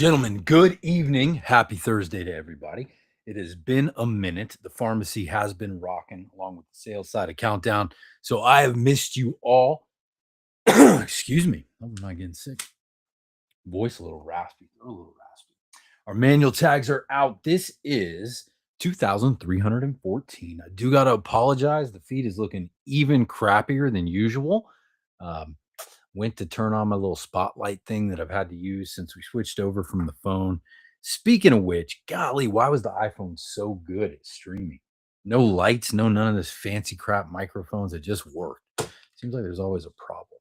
Gentlemen, good evening. Happy Thursday to everybody. It has been a minute. The pharmacy has been rocking along with the sales side of Countdown. So I have missed you all. Excuse me. I'm not getting sick. Voice a little raspy. A little raspy. Our manual tags are out. This is 2,314. I do got to apologize. The feed is looking even crappier than usual. Um, Went to turn on my little spotlight thing that I've had to use since we switched over from the phone. Speaking of which, golly, why was the iPhone so good at streaming? No lights, no none of this fancy crap microphones. It just worked. Seems like there's always a problem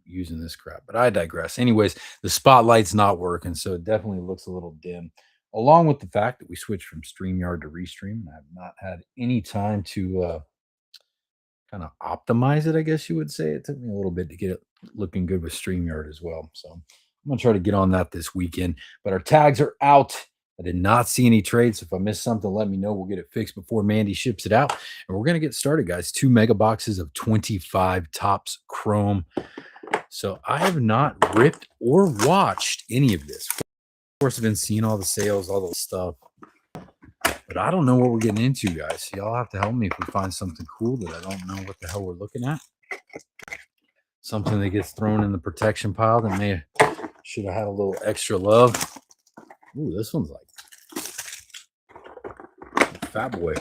using this crap, but I digress. Anyways, the spotlight's not working, so it definitely looks a little dim. Along with the fact that we switched from StreamYard to Restream, and I've not had any time to kind of optimize it, I guess you would say. It took me a little bit to get it looking good with StreamYard as well. So I'm going to try to get on that this weekend. But our tags are out. I did not see any trades. So if I missed something, let me know. We'll get it fixed before Mandy ships it out. And we're going to get started, guys. 2 mega boxes of 25 Tops Chrome. So I have not ripped or watched any of this. Of course, I've been seeing all the sales, all the stuff. But I don't know what we're getting into, guys. Y'all have to help me if we find something cool that I don't know what the hell we're looking at. Something that gets thrown in the protection pile that may should have had a little extra love. Ooh, this one's like Fat Boy.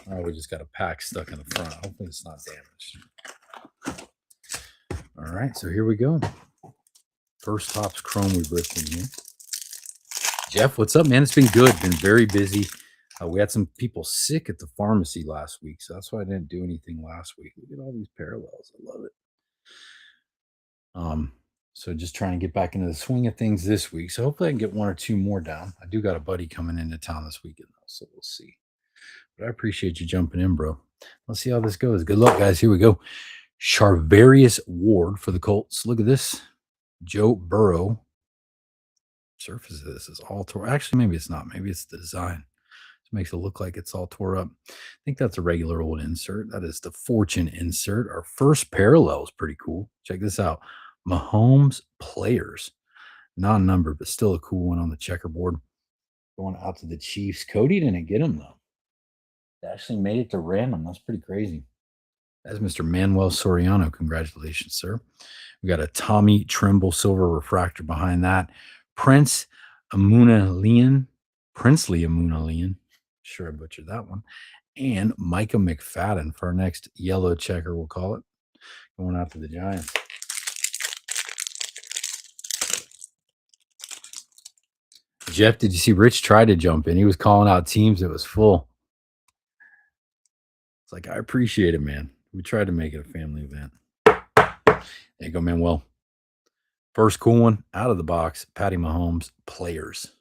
Oh, we just got a pack stuck in the front. Hopefully it's not damaged. All right, so here we go. First Tops Chrome we've ripped in here. Jeff, what's up, man? It's been good. Been very busy. We had some people sick at the pharmacy last week, so that's why I didn't do anything last week. Look at all these parallels. I love it. So just trying to get back into the swing of things this week. So hopefully I can get one or two more down. I do got a buddy coming into town this weekend, though, so we'll see. But I appreciate you jumping in, bro. Let's see how this goes. Good luck, guys. Here we go. Charvarius Ward for the Colts. Look at this. Joe Burrow. Surface of this is all tore. Actually, maybe it's not. Maybe it's the design. It makes it look like it's all tore up. I think that's a regular old insert. That is the Fortune insert. Our first parallel is pretty cool. Check this out. Mahomes players. Non-numbered, but still a cool one on the checkerboard. Going out to the Chiefs. Cody didn't get him, though. They actually made it to random. That's pretty crazy. That's Mr. Manuel Soriano. Congratulations, sir. We got a Tommy Trimble silver refractor behind that. Princely Amuna Leon. Sure, I butchered that one. And Micah McFadden for our next yellow checker, we'll call it. Going out to the Giants. Jeff, did you see Rich try to jump in? He was calling out teams. It was full. It's like, I appreciate it, man. We tried to make it a family event. There you go, Manuel. First cool one out of the box. Patty Mahomes players.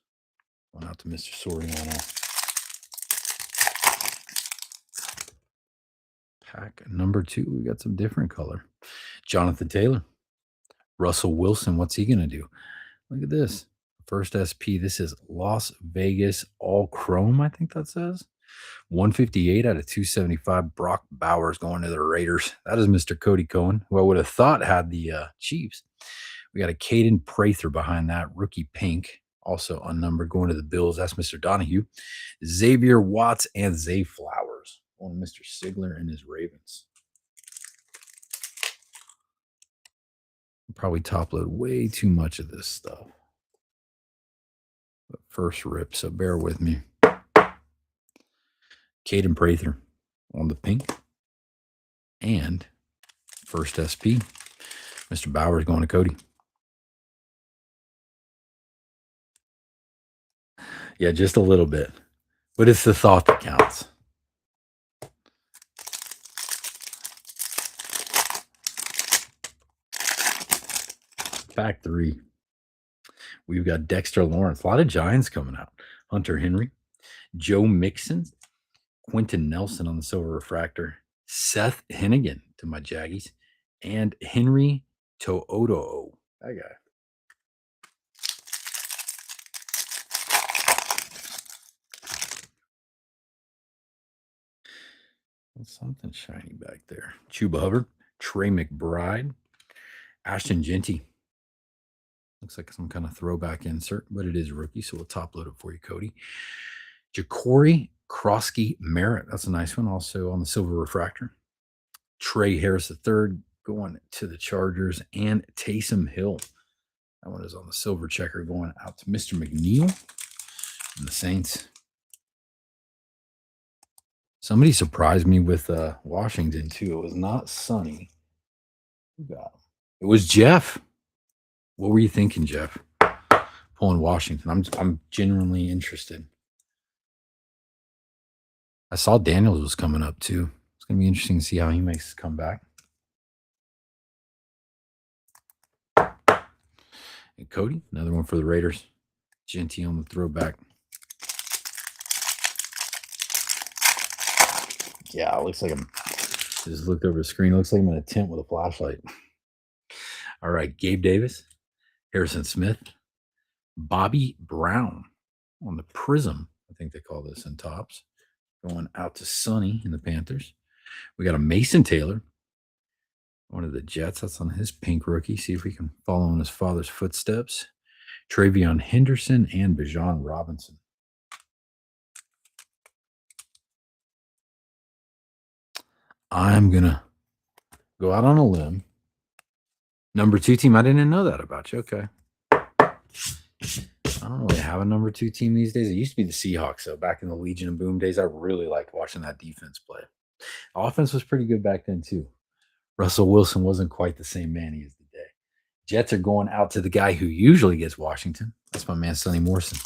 Going out to Mr. Soriano. Pack number 2. We got some different color. Jonathan Taylor. Russell Wilson. What's he going to do? Look at this. First SP. This is Las Vegas all chrome, I think that says. 158 out of 275. Brock Bowers going to the Raiders. That is Mr. Cody Cohen, who I would have thought had the Chiefs. We got a Caden Prather behind that. Rookie pink. Also unnumbered, going to the Bills. That's Mr. Donahue. Xavier Watts and Zay Flowers. On Mr. Sigler and his Ravens. Probably top load way too much of this stuff. But first rip, so bear with me. Caden Prather on the pink. And first SP. Mr. Bowers going to Cody. Yeah, just a little bit. But it's the thought that counts. Pack 3. We've got Dexter Lawrence. A lot of Giants coming out. Hunter Henry. Joe Mixon. Quentin Nelson on the silver refractor. Seth Hennigan to my Jaggies. And Henry To'oto'o. That guy. Something shiny back there. Chuba Hubbard. Trey McBride. Ashton Genty. Looks like some kind of throwback insert, but it is rookie, so we'll top load it for you, Cody. Ja'Cory Krosky Merritt. That's a nice one. Also on the silver refractor. Trey Harris III going to the Chargers, and Taysom Hill. That one is on the silver checker going out to Mr. McNeil and the Saints. Somebody surprised me with Washington, too. It was not Sonny. Who got him? It was Jeff. What were you thinking, Jeff? Pulling Washington. I'm genuinely interested. I saw Daniels was coming up, too. It's going to be interesting to see how he makes his comeback. And Cody, another one for the Raiders. Genty on the throwback. Yeah, it looks like I'm just looked over the screen. It looks like I'm in a tent with a flashlight. All right, Gabe Davis, Harrison Smith, Bobby Brown on the Prism. I think they call this in tops. Going out to Sonny in the Panthers. We got a Mason Taylor, one of the Jets. That's on his pink rookie. See if we can follow in his father's footsteps. Travion Henderson and Bijan Robinson. I'm going to go out on a limb. Number 2 team. I didn't know that about you. Okay. I don't really have a number 2 team these days. It used to be the Seahawks, though. Back in the Legion and Boom days, I really liked watching that defense play. Offense was pretty good back then, too. Russell Wilson wasn't quite the same man he is today. Jets are going out to the guy who usually gets Washington. That's my man, Sonny Morrison.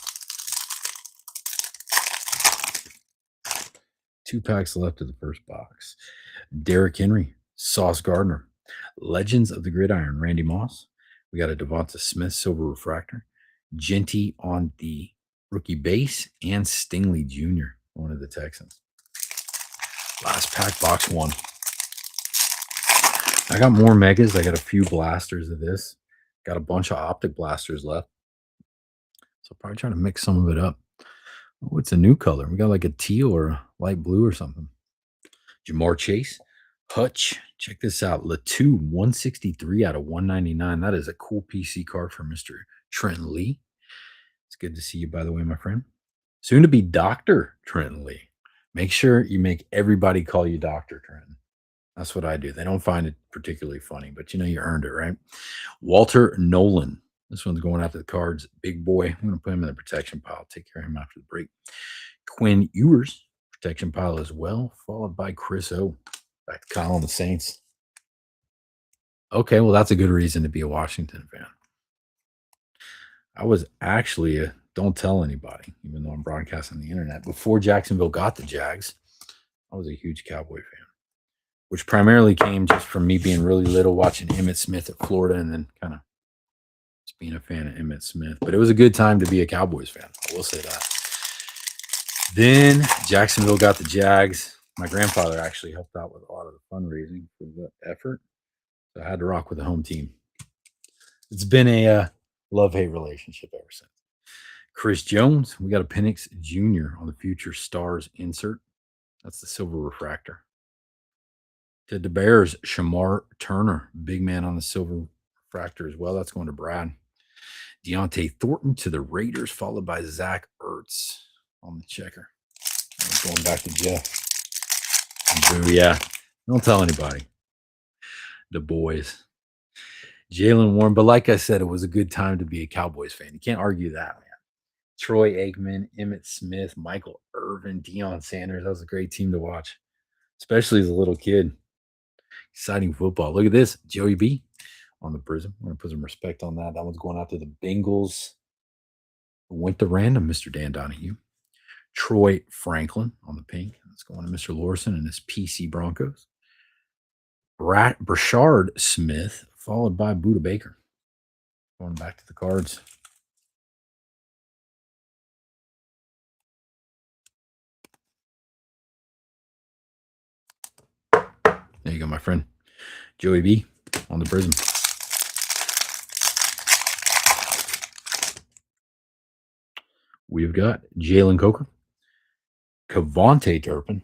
2 packs left of the first box. Derrick Henry, Sauce Gardner, Legends of the Gridiron, Randy Moss. We got a Devonta Smith silver refractor, Genty on the rookie base, and Stingley Jr., one of the Texans. Last pack, box 1. I got more megas. I got a few blasters of this. Got a bunch of optic blasters left. So probably trying to mix some of it up. Oh, it's a new color. We got like a teal or a light blue or something. Jamar Chase, Hutch. Check this out. Latu, 163 out of 199. That is a cool PC card for Mr. Trenton Lee. It's good to see you, by the way, my friend. Soon to be Dr. Trenton Lee. Make sure you make everybody call you Dr. Trenton. That's what I do. They don't find it particularly funny, but you know you earned it, right? Walter Nolan. This one's going after the Cards. Big boy. I'm going to put him in the protection pile. Take care of him after the break. Quinn Ewers, protection pile as well, followed by Chris O. Back to Kyle on the Saints. Okay, well, that's a good reason to be a Washington fan. I was actually a don't tell anybody, even though I'm broadcasting the internet. Before Jacksonville got the Jags, I was a huge Cowboy fan, which primarily came just from me being really little, watching Emmitt Smith at Florida, and then kind of just being a fan of Emmitt Smith. But it was a good time to be a Cowboys fan. I will say that. Then Jacksonville got the Jags. My grandfather actually helped out with a lot of the fundraising for the effort. So I had to rock with the home team. It's been a love-hate relationship ever since. Chris Jones, we got a Penix Jr. on the Future Stars insert. That's the silver refractor. To the Bears, Shamar Turner, big man on the silver refractor as well. That's going to Brad. Deontay Thornton to the Raiders, followed by Zach Ertz on the checker. And going back to Jeff. And Drew, yeah. Don't tell anybody. The boys. Jalen Warren. But like I said, it was a good time to be a Cowboys fan. You can't argue that, man. Troy Aikman, Emmitt Smith, Michael Irvin, Deion Sanders. That was a great team to watch, especially as a little kid. Exciting football. Look at this. Joey B on the Prism. We're going to put some respect on that. That one's going out to the Bengals. Went to random, Mr. Dan Donahue. Troy Franklin on the pink. That's going to Mr. Lorson and his PC Broncos. Brashard Smith, followed by Buda Baker. Going back to the Cards. There you go, my friend. Joey B on the Prism. We've got Jalen Coker, Kavontae Turpin.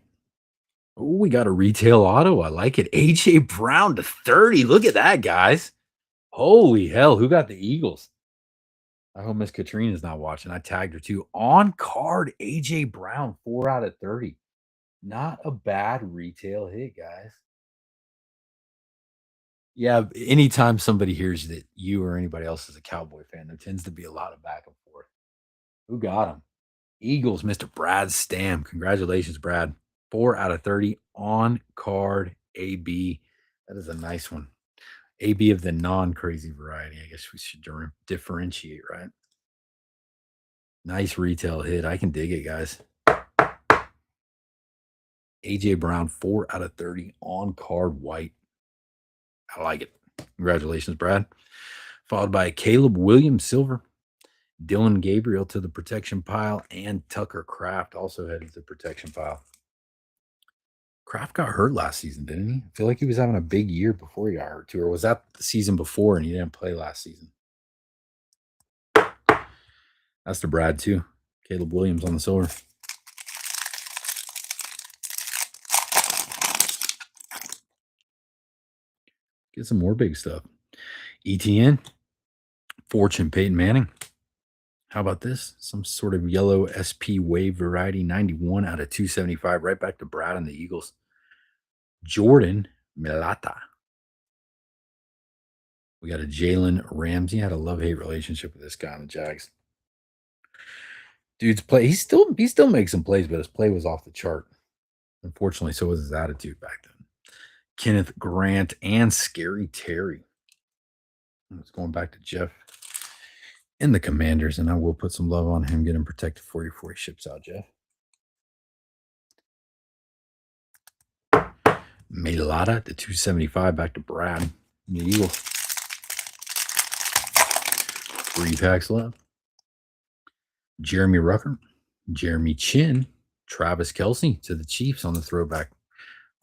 Oh, we got a retail auto. I like it. A.J. Brown to 30. Look at that, guys. Holy hell. Who got the Eagles? I hope Miss Katrina's not watching. I tagged her too. On card, AJ Brown, 4 out of 30. Not a bad retail hit, guys. Yeah, anytime somebody hears that you or anybody else is a Cowboy fan, there tends to be a lot of back and forth. Who got him? Eagles, Mr. Brad Stam. Congratulations, Brad. 4 out of 30 on card AB. That is a nice one. AB of the non crazy variety. I guess we should differentiate, right? Nice retail hit. I can dig it, guys. AJ Brown, 4 out of 30 on card white. I like it. Congratulations, Brad. Followed by Caleb Williams Silver, Dylan Gabriel to the protection pile, and Tucker Kraft also headed to the protection pile. Kraft got hurt last season, didn't he? I feel like he was having a big year before he got hurt too, or was that the season before and he didn't play last season? That's the Brad too. Caleb Williams on the silver. Get some more big stuff. ETN, Fortune, Peyton Manning. How about this? Some sort of yellow SP wave variety, 91 out of 275. Right back to Brad and the Eagles. Jordan Milata. We got a Jalen Ramsey. Had a love-hate relationship with this guy on the Jags. Dude's play, he still makes some plays, but his play was off the chart. Unfortunately, so was his attitude back then. Kenneth Grant and Scary Terry. It's going back to Jeff and the Commanders, and I will put some love on him, get him protected for you before he ships out, Jeff. Melata to 275, back to Brad. The Eagles. 3 packs left. Jeremy Rucker, Jeremy Chin, Travis Kelsey to the Chiefs on the throwback.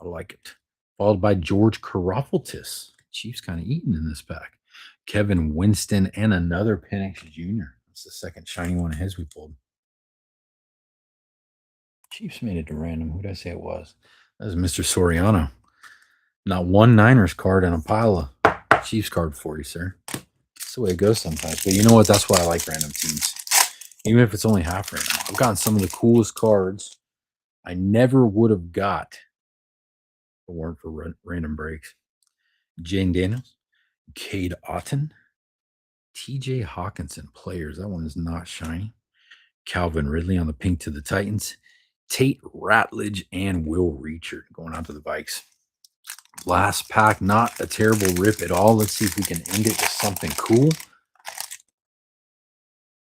I like it. Followed by George Karofaltis. Chiefs kind of eating in this pack. Kevin Winston and another Penix Jr. That's the second shiny one of his we pulled. Chiefs made it to random. Who did I say it was? That was Mr. Soriano. Not one Niners card and a pile of Chiefs card for you, sir. That's the way it goes sometimes. But you know what? That's why I like random teams. Even if it's only half random. I've gotten some of the coolest cards I never would have got if it weren't for random breaks. Jane Daniels, Cade Otton, TJ Hawkinson players. That one is not shiny. Calvin Ridley on the pink to the Titans. Tate Ratledge and Will Reacher going out to the Vikes. Last pack, not a terrible rip at all. Let's see if we can end it with something cool.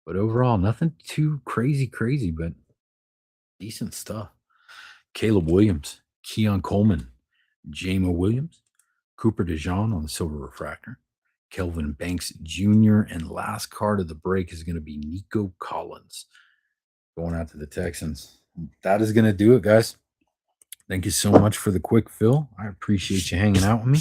But overall, nothing too crazy, but decent stuff. Caleb Williams, Keon Coleman, Jamo Williams, Cooper DeJean on the silver refractor, Kelvin Banks Jr., and last card of the break is going to be Nico Collins going out to the Texans. That is going to do it, guys. Thank you so much for the quick fill. I appreciate you hanging out with me.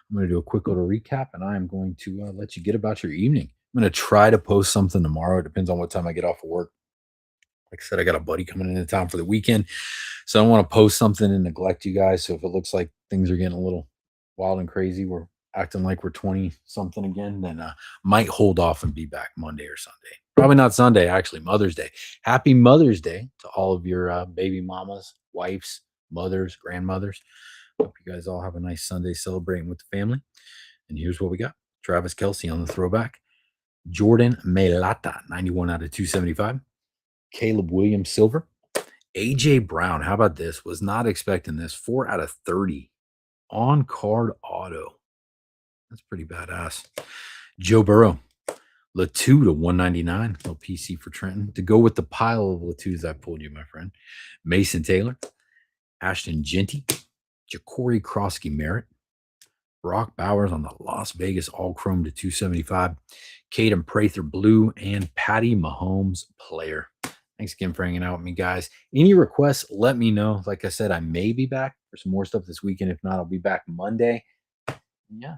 I'm going to do a quick little recap, and I am going to let you get about your evening. I'm going to try to post something tomorrow. It depends on what time I get off of work. Like I said, I got a buddy coming into town for the weekend, so I don't want to post something and neglect you guys. So if it looks like things are getting a little wild and crazy, we're acting like we're 20 something again, then might hold off and be back Monday or Sunday. Probably not Sunday, actually. Mother's Day. Happy Mother's Day to all of your baby mamas, wives, mothers, grandmothers. Hope you guys all have a nice Sunday celebrating with the family. And here's what we got. Travis Kelsey on the throwback. Jordan Mailata, 91 out of 275. Caleb Williams silver. AJ Brown, how about this? Was not expecting this. 4 out of 30 on card auto. That's pretty badass. Joe Burrow, Latu to 199. Little PC for Trenton. To go with the pile of Latus I pulled you, my friend. Mason Taylor, Ashton Genty, Ja'Cory Krosky Merritt, Brock Bowers on the Las Vegas All Chrome to 275. Caden Prather Blue, and Patty Mahomes player. Thanks again for hanging out with me, guys. Any requests, let me know. Like I said, I may be back for some more stuff this weekend. If not, I'll be back Monday. Yeah,